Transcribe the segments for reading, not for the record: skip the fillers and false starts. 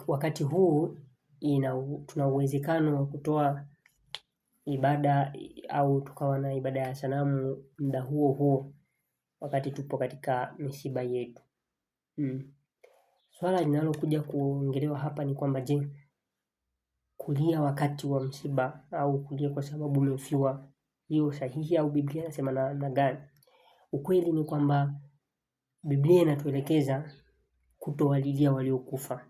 wakati huu tuna uwezekano wa kutoa ibada au tukawa na ibada ya sanamu muda huo huo wakati tupo katika misiba yetu. Swala linalokuja kuongelewa hapa ni kwamba je, kulia wakati wa msiba au kulia kwa sababu umefiwa, hiyo sahihi au Biblia inasema namna gani? Ukweli ni kwamba Biblia inatuelekeza kutowalilia waliokufa.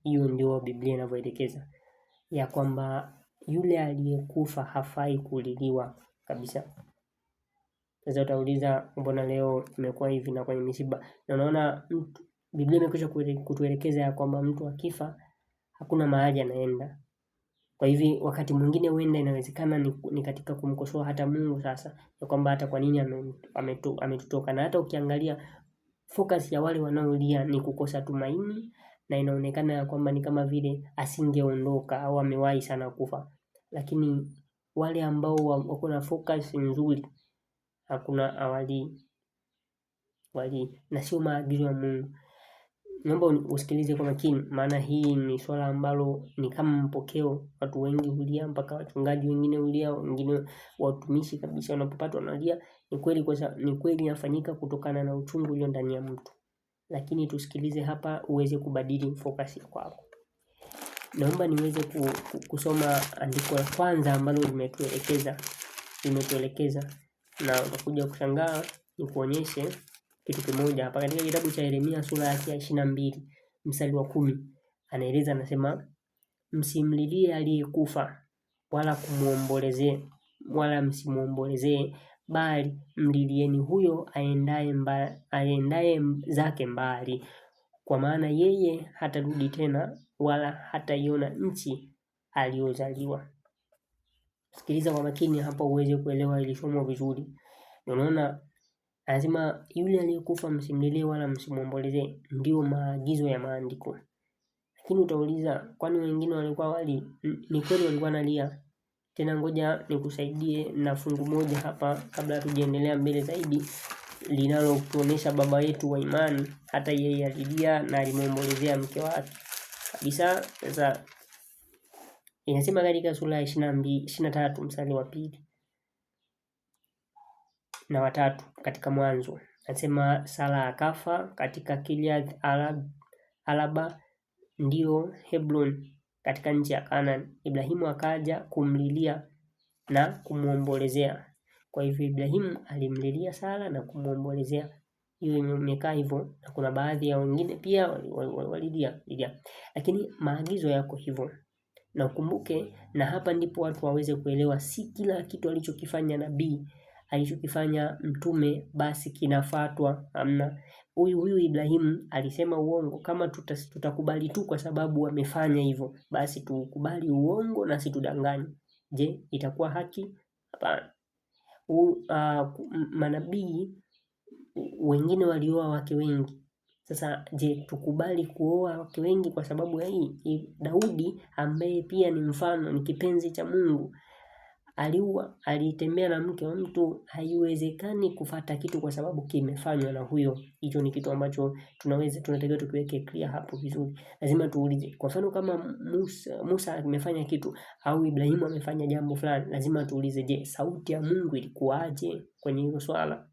Hiyo ndio Biblia inavyoelekeza, ya kwamba yule aliyekufa hafai kuliliwa kabisa. Sasa utauliza mbona leo imekuwa hivi na kwenye misiba? Na unaona Biblia imekwisha kutuelekeza ya kwamba mtu akifa hakuna mahali anaenda. Kwa hivi wakati mwingine huenda inawezekana ni katika kumkosoa hata Mungu sasa, ya kwamba hata kwa nini ametutoka. Na hata ukiangalia focus ya wale wanaolia ni kukosa tumaini, na inaonekana ya kwamba ni kama vile asingeondoka au amewahi sana kufa. Lakini wale ambao wako na focus nzuri hakuna awali na sio maagizo ya Mungu. Naomba usikilize kwa makini, maana hii ni swala ambalo ni kama mpokeo. Watu wengi hulia, mpaka wachungaji wengine hulia, wengine watumishi kabisa wanapopatwa wanalia. Ni kweli inafanyika kutokana na uchungu ulio ndani ya mtu. Lakini tusikilize hapa uweze kubadili focus kwako. Naomba niweze kusoma andiko la kwanza ambalo limetuelekeza na utakuja kushangaa nikuonyeshe kitu kimoja hapa. Katika kitabu cha Yeremia sura ya 22 mstari wa 10 anaeleza, anasema, msimlilie aliyekufa wala msimuombolezee, bali mlilieni huyo aendaye zake mbali, kwa maana yeye hatarudi tena wala hataiona nchi aliyozaliwa. Sikiliza kwa makini hapa uweze kuelewa ili somo vizuri. Unaona anasema yule aliyekufa msimlilie wala msimuombolezee, ndio maagizo ya maandiko. Lakini utauliza, kwani wengine walikuwa ni kweli walikuwa nalia? Tena ngoja nikusaidie na fungu moja hapa kabla hatujaendelea mbele zaidi, linalotuonesha baba yetu wa imani hata yeye alilia na alimuombolezea mke wake kabisa. Sasa inasema katika sura ya 23 mstari wa 2 na wa 3 katika Mwanzo, anasema Sara akafa katika Kiriath Araba, ndio Hebron, katika nchi ya Kanani. Ibrahimu akaja kumlilia na kumuombolezea. Kwa hivyo Ibrahimu alimlilia Sara na kumuombolezea. Hiyo imekaa hivyo, na kuna baadhi ya wengine pia walilia. Lakini maagizo yako hivyo. Na ukumbuke, na hapa ndipo watu waweze kuelewa, si kila kitu alichokifanya nabii, alichokifanya mtume basi kinafuatwa. Amna. Huyu Ibrahimu alisema uongo. Kama tutakubali tu kwa sababu amefanya hivyo, basi tukubali uongo na situdanganye. Je, itakuwa haki? Hapana. Manabii wengine walioa wake wengi. Sasa je, tukubali kuoa wake wengi kwa sababu ya hii? Daudi ambaye pia ni mfano, ni kipenzi cha Mungu, alitembea na mke wa mtu. Haiwezekani kufata kitu kwa sababu kimefanywa na huyo. Hicho ni kitu ambacho tunatakiwa tukiweke clear hapo vizuri. Lazima tuulize. Kwa mfano kama Musa amefanya kitu au Ibrahimu amefanya jambo fulani, lazima tuulize, je, sauti ya Mungu ilikuwaje kwenye hilo swala?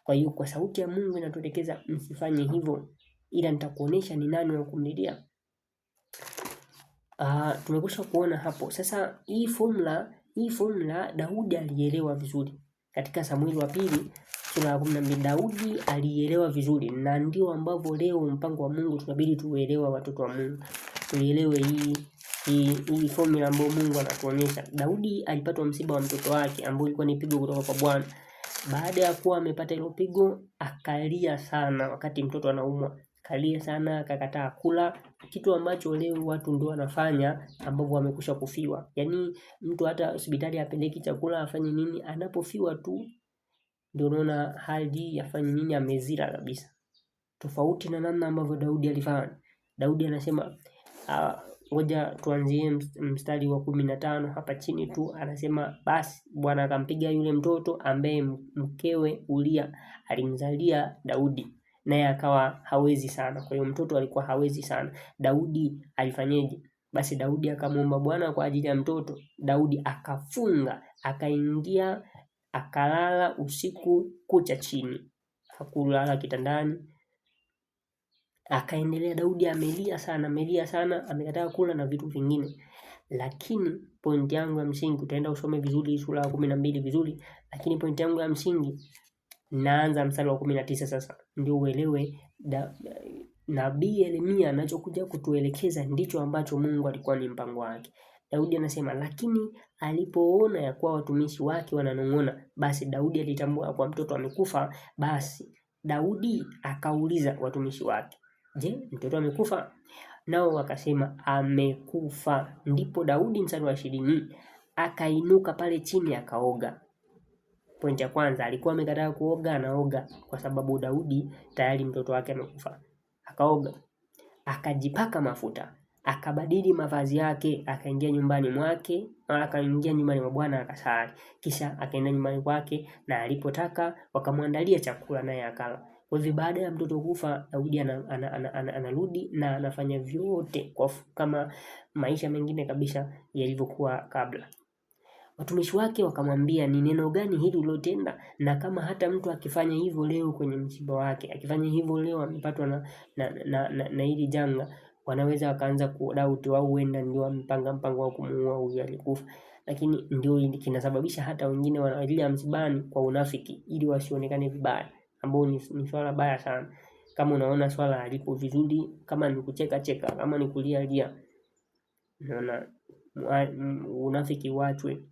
Kwa hiyo kwa sauti ya Mungu inatuelekeza msifanye hivyo, ila nitakuonesha ni nani wa kumlilia. Tumekwisha kuona hapo. Sasa hii formula Daudi alielewa vizuri. Katika Samueli wa pili sura ya 12 Daudi alielewa vizuri, na ndio ambavyo leo mpango wa Mungu tunabidi tuelewe, watoto wa Mungu. Tuelewe hii formula ambayo Mungu anatuonyesha. Daudi alipatwa msiba wa mtoto wake ambao ilikuwa ni pigo kutoka kwa Bwana. Baada ya kuwa amepata hilo pigo, akalia sana wakati mtoto anaumwa. Kalia sana, akakataa kula, kitu ambacho leo watu ndio wanafanya ambao wamekusha kufiwa. Yaani mtu hata hospitali apeleki chakula, afanye nini, anapofiwa tu ndio unaona hali afanye nini, amezira kabisa. Tofauti na namna ambavyo Daudi alifanya. Daudi anasema ngoja tuanzie mstari wa 15 hapa chini tu, anasema basi Bwana akampiga yule mtoto ambaye mkewe Uria alimzalia Daudi, naye akawa hawezi sana. Kwa hiyo mtoto alikuwa hawezi sana. Daudi alifanyeje? Basi Daudi akamwomba Bwana kwa ajili ya mtoto. Daudi akafunga, akaingia, akalala usiku kucha chini, hakulala kitandani. Akaendelea Daudi amelia sana, amekataa kula na vitu vingine. Lakini pointi yangu ya msingi, utaenda usome vizuri sura ya 12 vizuri, lakini pointi yangu ya msingi naanza mstari wa 19 sasa. Ndio uelewe Nabii Yeremia anachokuja kutuelekeza ndicho ambacho Mungu alikuwa ni mpango wake. Daudi anasema, lakini alipoona ya kuwa watumishi wake wananong'ona, basi Daudi alitambua kwa mtoto amekufa. Basi Daudi akauliza watumishi wake, je, mtoto amekufa? Nao wakasema amekufa. Ndipo Daudi, mstari wa 20, akainuka pale chini akaoga. Pointi ya kwanza, alikuwa amekataa kuoga, anaoga kwa sababu Daudi tayari mtoto wake amekufa. Akaoga, akajipaka mafuta, akabadili mavazi yake, akaingia nyumbani mwake, akaingia nyumbani mwa Bwana akasali. Kisha akaenda nyumbani kwake, na alipotaka wakamwandalia chakula naye akala. Kwa hivyo baada ya mtoto kufa, Daudi anarudi na anafanya vyote kama maisha mengine kabisa yalivyokuwa kabla. Watumishi wake wakamwambia, ni neno gani hili ulilotenda? Na kama hata mtu akifanya hivyo leo kwenye msiba wake, akifanya hivyo leo amepatwa na hili janga, wanaweza wakaanza kudoubt au huenda ndio mpango wa kumuua huyu alikufa. Lakini ndio kinasababisha hata wengine wanalia msibani kwa unafiki ili wasionekane vibaya, ambao ni swala baya sana. Kama unaona swala alipo vizuri, kama ni kucheka cheka, kama ni kulia lia, unaona unafiki wachwe.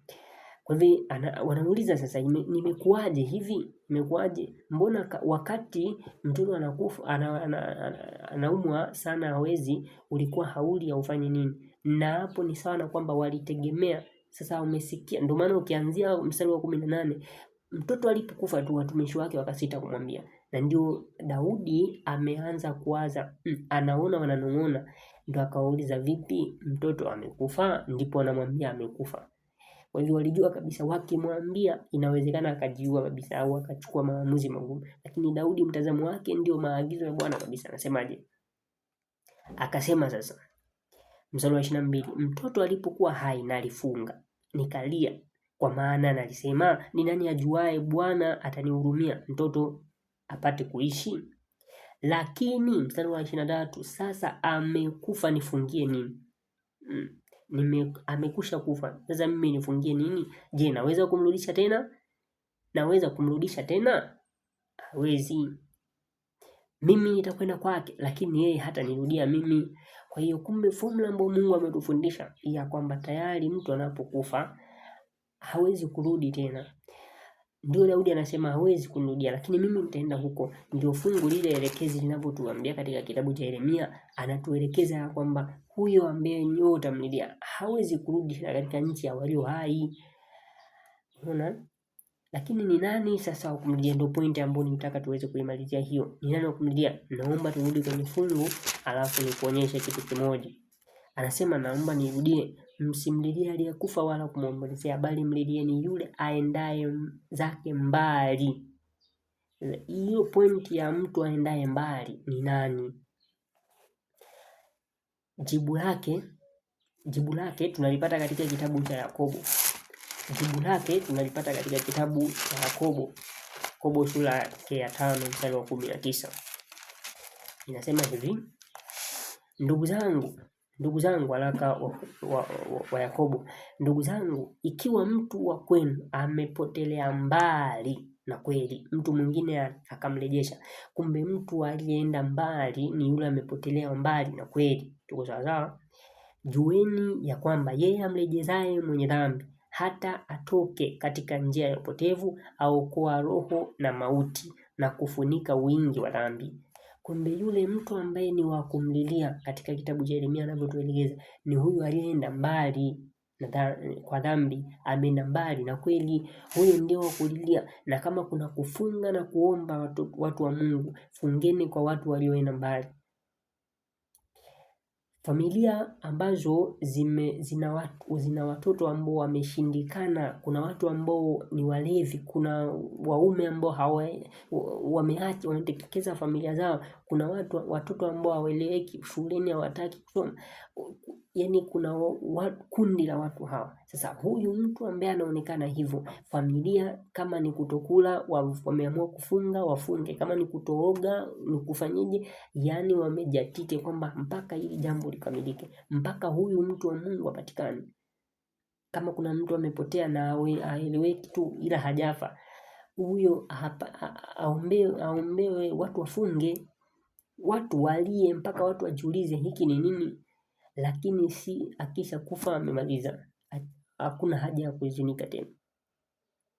Kwa hivyo wanamuuliza sasa, nimekuaje hivi? Nimekuaje? Mbona wakati mtoto anakufa anaumwa sana hawezi, ulikuwa hauli ya ufanye nini? Na hapo ni sawa kwamba walitegemea. Sasa umesikia, ndio maana ukianzia mstari wa 18, mtoto alipokufa tu watumishi wake wakasita kumwambia. Na ndio Daudi ameanza kuwaza, anaona wananong'ona, ndio akauliza, vipi mtoto amekufa? Ndipo anamwambia amekufa. Kwa hivyo walijua kabisa wakimwambia inawezekana akajiua kabisa au akachukua maamuzi magumu. Lakini Daudi mtazamo wake ndio maagizo ya Bwana kabisa. Anasemaje? Akasema sasa, mstari wa 22, mtoto alipokuwa hai nalifunga, nikalia, kwa maana nalisema, ni nani ajuae Bwana atanihurumia mtoto apate kuishi? Lakini mstari wa 23, sasa amekufa, nifungie nini? Amekusha kufa, sasa mimi nifungie nini? Je, naweza kumrudisha tena? Hawezi. Mimi nitakwenda kwake, lakini yeye hata nirudia mimi. Kwa hiyo kumbe formula ambayo Mungu ametufundisha ya kwamba tayari mtu anapokufa hawezi kurudi tena. Ndio Daudi anasema hawezi kurudia, lakini mimi nitaenda huko. Ndio fungu lile elekezi linavyotuambia katika kitabu cha Yeremia, anatuelekeza ya kwamba huyo ambaye nyota mlilia hawezi kurudi katika nchi ya walio hai. Unaona? Lakini ni nani sasa wa kumlilia? Ndio point ambayo nitaka tuweze kuimalizia hiyo. Ni nani wa kumlilia? Naomba turudi kwenye fungu alafu nikuonyeshe kitu kimoja. Anasema, naomba nirudie, msimlilie aliyekufa wala kumwombolezea, bali mlilieni yule aendaye zake mbali. Hiyo pointi ya mtu aendaye mbali ni nani? Jibu lake tunalipata katika kitabu cha Yakobo. Yakobo sura ya 5 mstari wa 19. Inasema hivi, ndugu zangu, waraka wa Yakobo, ndugu zangu, ikiwa mtu wa kwenu amepotelea mbali na kweli, mtu mwingine akamrejesha, kumbe mtu aliyeenda mbali ni yule amepotelea mbali na kweli. Tuko sawa? Jueni ya kwamba yeye amrejezaye mwenye dhambi hata atoke katika njia ya upotevu, aokoa roho na mauti, na kufunika wingi wa dhambi. Kumbe yule mtu ambaye ni wa kumlilia katika kitabu cha Yeremia anavyotuelekeza ni huyu aliyeenda mbali kwa dhambi, ameenda mbali na kweli. Huyu ndio wa kulilia. Na kama kuna kufunga na kuomba watu wa Mungu, fungeni kwa watu walioenda mbali. Familia ambazo zina watoto ambao wameshindikana, kuna watu ambao ni walevi, kuna waume ambao wameacha wanateketeza familia zao, kuna watoto ambao hawaeleweki shuleni, hawataki kusoma. Yaani kuna kundi la watu hawa. Sasa huyu mtu ambaye anaonekana hivyo, familia kama ni kutokula wameamua kufunga, wafunge, kama ni kutooga, ni kufanyaje, yani wamejatike kwamba mpaka hili jambo likamilike, mpaka huyu mtu wa Mungu apatikane. Kama kuna mtu amepotea na aeleweki tu ila hajafa, huyo aombewe, watu wafunge, watu walie, mpaka watu wajiulize hiki ni nini. Lakini si akisha kufa amemaliza, hakuna haja ya kuhuzunika tena.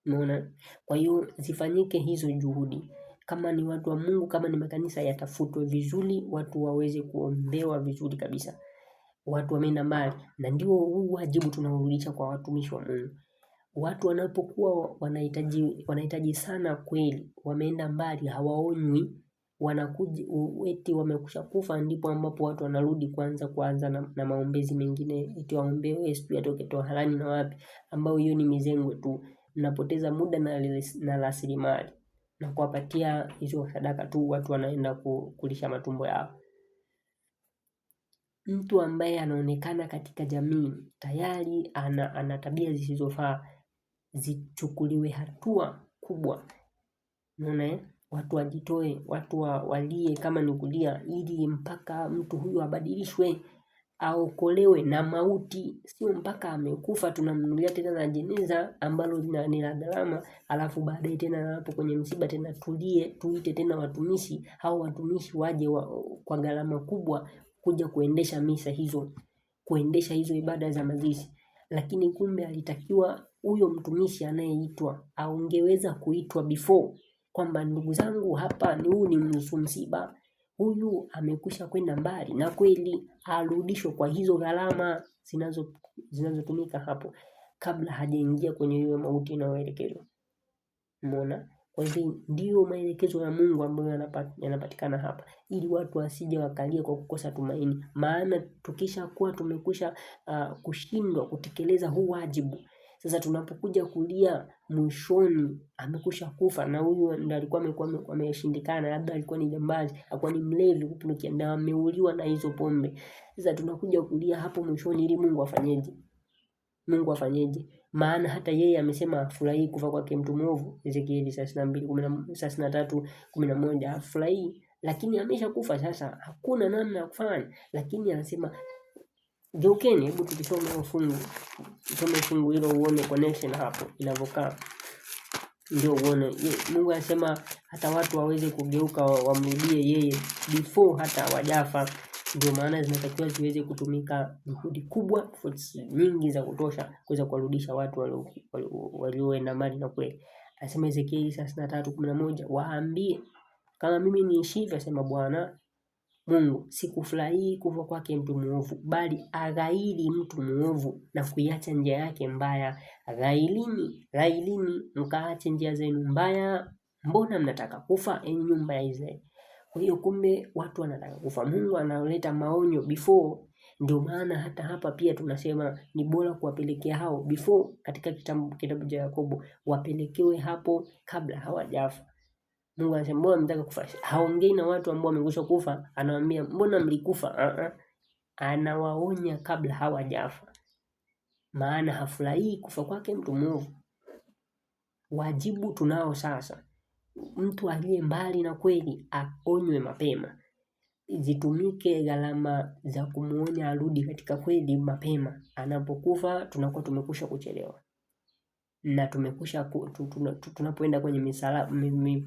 Unaona? Kwa hiyo zifanyike hizo juhudi. Kama ni watu wa Mungu, kama ni makanisa, yatafutwe vizuri, watu waweze kuombewa vizuri kabisa. Watu wameenda mbali, na ndio huu wajibu tunaurudisha kwa watumishi wa Mungu. Watu wanapokuwa wanahitaji sana kweli, wameenda mbali, hawaonywi, wanakuja eti wamekusha kufa, ndipo ambapo watu wanarudi kuanza na maombezi mengine, eti waombewe sijui atoke toharani na wapi, ambao hiyo ni mizengwe tu. Mnapoteza muda na rasilimali na kuwapatia hizo sadaka tu, watu wanaenda kulisha matumbo yao. Mtu ambaye anaonekana katika jamii tayari ana tabia zisizofaa, zichukuliwe hatua kubwa. Unaona, watu wajitoe, watu walie kama ni kulia, ili mpaka mtu huyu abadilishwe, aokolewe na mauti. Sio mpaka amekufa tunamnunulia tena na jeneza ambalo ni la gharama, alafu baadaye tena hapo kwenye msiba tena tuite tena watumishi, hao watumishi waje kwa gharama kubwa kuja kuendesha misa hizo, kuendesha hizo ibada za mazishi. Lakini kumbe alitakiwa huyo mtumishi anayeitwa aungeweza kuitwa before, kwamba ndugu zangu, hapa huu ni nusu msiba, huyu amekwisha kwenda mbali, na kweli arudishwe kwa hizo gharama zinazotumika hapo, kabla hajaingia kwenye hiyo mauti inayoelekezwa. Umeona? Kwa hivyo ndio maelekezo ya Mungu ambayo yanapatikana hapa, ili watu wasije wakalia kwa kukosa tumaini. Maana tukishakuwa tumekwisha kushindwa kutekeleza huu wajibu, sasa tunapokuja kulia mwishoni amekwisha kufa, na huyu ndiye alikuwa ameshindikana, labda alikuwa ni jambazi, alikuwa ni mlevi kupindukia, na ameuliwa na hizo pombe. Sasa tunakuja kulia hapo mwishoni, ili Mungu afanyeje? Maana hata yeye amesema afurahi kufa kwake mtu mwovu, Ezekieli 33:11, afurahi, lakini ameshakufa. Sasa hakuna namna ya kufanya, lakini anasema geukeni. Hebu tukisome fungu hilo uone connection hapo inavyokaa, ndio uone Mungu anasema hata watu waweze kugeuka wamrudie yeye before hata hawajafa. Ndio maana zinatakiwa ziweze kutumika juhudi kubwa nyingi za kutosha kuweza kuwarudisha watu walioenda mbali na kweli. Anasema Ezekieli 33:11, waambie kama mimi niishivyo, asema Bwana Mungu, sikufurahii kufa kwake mtu mwovu, bali aghairi mtu mwovu na kuiacha njia yake mbaya. Ghailini mkaache njia zenu mbaya. Mbona mnataka kufa, enyi nyumba ya Israeli? Kwa hiyo kumbe watu wanataka kufa. Mungu analeta maonyo before. Ndio maana hata hapa pia tunasema ni bora kuwapelekea hao before. Katika kitabu cha Yakobo, wapelekewe hapo kabla hawajafa. Mungu anasema mbona mnataka kufa? Haongei na watu ambao wamekwisha kufa, anawaambia mbona mlikufa? Anawaonya kabla hawajafa, maana hafurahii kufa kwake mtu mwovu. Wajibu tunao sasa. Mtu aliye mbali na kweli aonywe mapema, zitumike gharama za kumuonya arudi katika kweli mapema. Anapokufa tunakuwa tumekusha kuchelewa, na tumekusha tunapoenda kwenye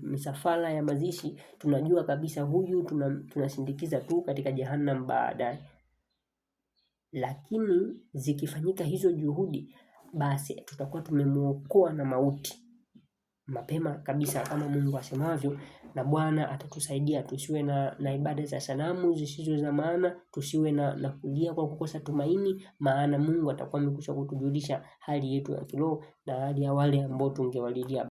misafara ya mazishi, tunajua kabisa huyu tunasindikiza tu katika jehanamu baadaye. Lakini zikifanyika hizo juhudi, basi tutakuwa tumemuokoa na mauti mapema kabisa, kama Mungu asemavyo. Na Bwana atatusaidia tusiwe na ibada za sanamu zisizo za maana, tusiwe na kulia kwa kukosa tumaini, maana Mungu atakuwa amekwisha kutujulisha hali yetu ya kiroho na hali ya wale ambao tungewalilia.